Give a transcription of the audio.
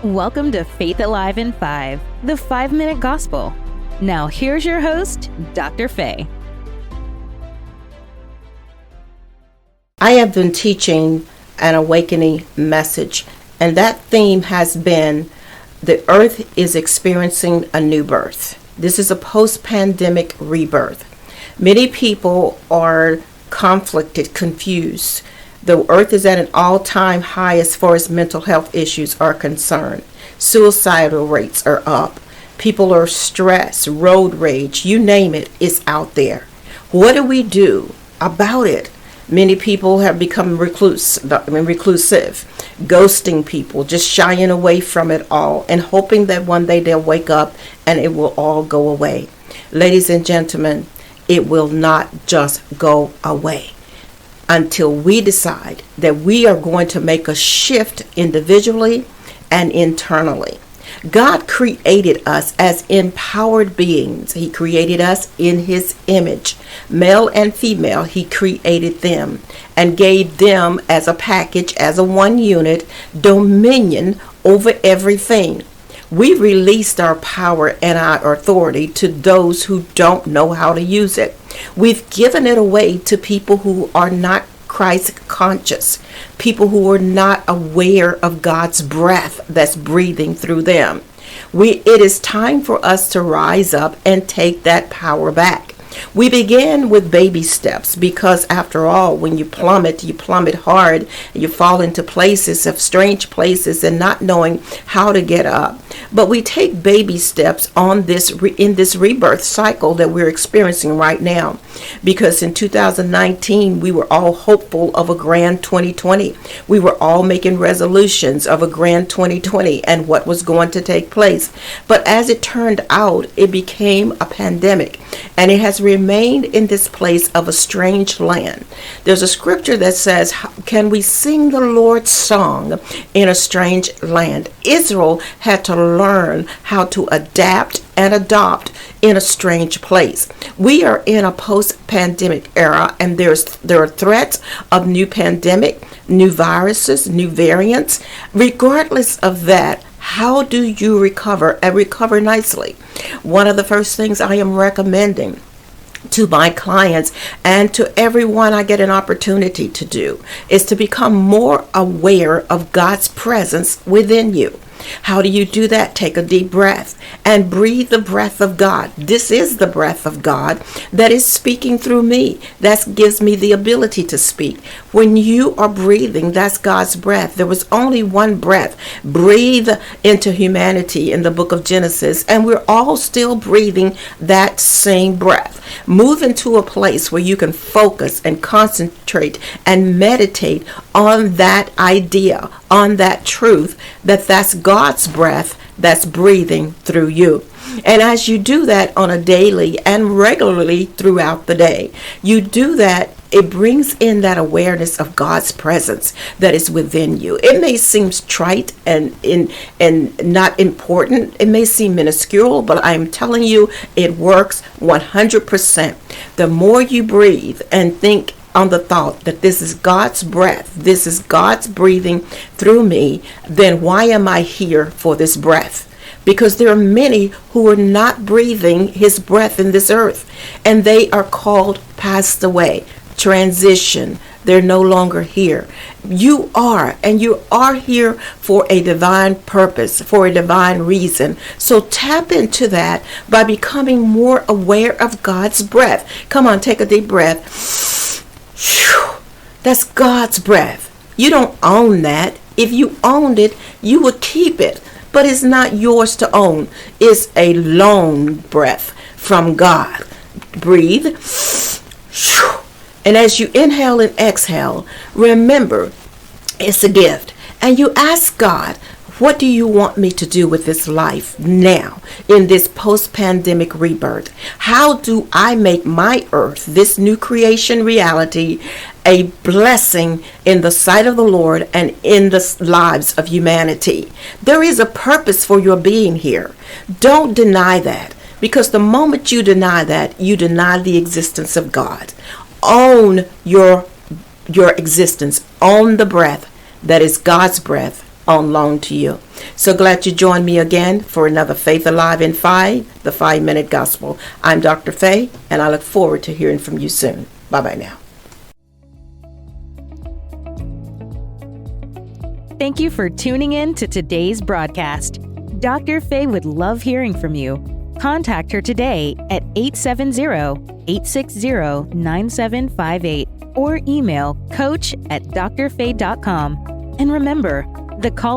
Welcome to Faith Alive in 5, the 5-minute gospel. Now here's your host, Dr. Faye. I have been teaching an awakening message, and that theme has been the earth is experiencing a new birth. This is a post-pandemic rebirth. Many people are conflicted, confused. The earth is at an all-time high as far as mental health issues are concerned. Suicidal rates are up. People are stressed, road rage, you name it, is out there. What do we do about it? Many people have become reclusive, ghosting people, just shying away from it all and hoping that one day they'll wake up and it will all go away. Ladies and gentlemen, it will not just go away until we decide that we are going to make a shift individually and internally. God created us as empowered beings. He created us in His image. Male and female, He created them and gave them as a package, as a one unit, dominion over everything. We released our power and our authority to those who don't know how to use it. We've given it away to people who are not Christ conscious, people who are not aware of God's breath that's breathing through them. It is time for us to rise up and take that power back. We begin with baby steps because after all, when you plummet hard. You fall into places of strange places and not knowing how to get up. But we take baby steps on in this rebirth cycle that we're experiencing right now. Because in 2019, we were all hopeful of a grand 2020. We were all making resolutions of a grand 2020 and what was going to take place. But as it turned out, it became a pandemic, and it has remained in this place of a strange land. There's a scripture that says, can we sing the Lord's song in a strange land? Israel had to learn how to adapt and adopt in a strange place. We are in a post-pandemic era, and there are threats of new pandemic, new viruses, new variants. Regardless of that, how do you recover and recover nicely? One of the first things I am recommending to my clients and to everyone I get an opportunity to do is to become more aware of God's presence within you. How do you do that? Take a deep breath and breathe the breath of God. This is the breath of God that is speaking through me. That gives me the ability to speak. When you are breathing, that's God's breath. There was only one breath. Breathe into humanity in the book of Genesis, and we're all still breathing that same breath. Move into a place where you can focus and concentrate and meditate on that idea, on that truth, that's God's breath that's breathing through you. And as you do that on a daily and regularly throughout the day, you do that, it brings in that awareness of God's presence that is within you. It may seem trite and not important. It may seem minuscule, but I'm telling you, it works 100%. The more you breathe and think on the thought that this is God's breath, this is God's breathing through me, then why am I here for this breath? Because there are many who are not breathing His breath in this earth, and they are called passed away, transition. They're no longer here. You are, and you are here for a divine purpose, for a divine reason. So tap into that by becoming more aware of God's breath. Come on, take a deep breath. That's God's breath. You don't own that. If you owned it, you would keep it. But it's not yours to own. It's a loan breath from God. Breathe. And as you inhale and exhale, remember, it's a gift. And you ask God, what do you want me to do with this life now in this post-pandemic rebirth? How do I make my earth, this new creation reality, a blessing in the sight of the Lord and in the lives of humanity? There is a purpose for your being here. Don't deny that, because the moment you deny that, you deny the existence of God. Own your existence. Own the breath that is God's breath on loan to you. So glad you joined me again for another Faith Alive in 5, the 5-Minute Gospel. I'm Dr. Faye, and I look forward to hearing from you soon. Bye-bye now. Thank you for tuning in to today's broadcast. Dr. Faye would love hearing from you. Contact her today at 870-860-9758 or email coach@drfaye.com. And remember, the calling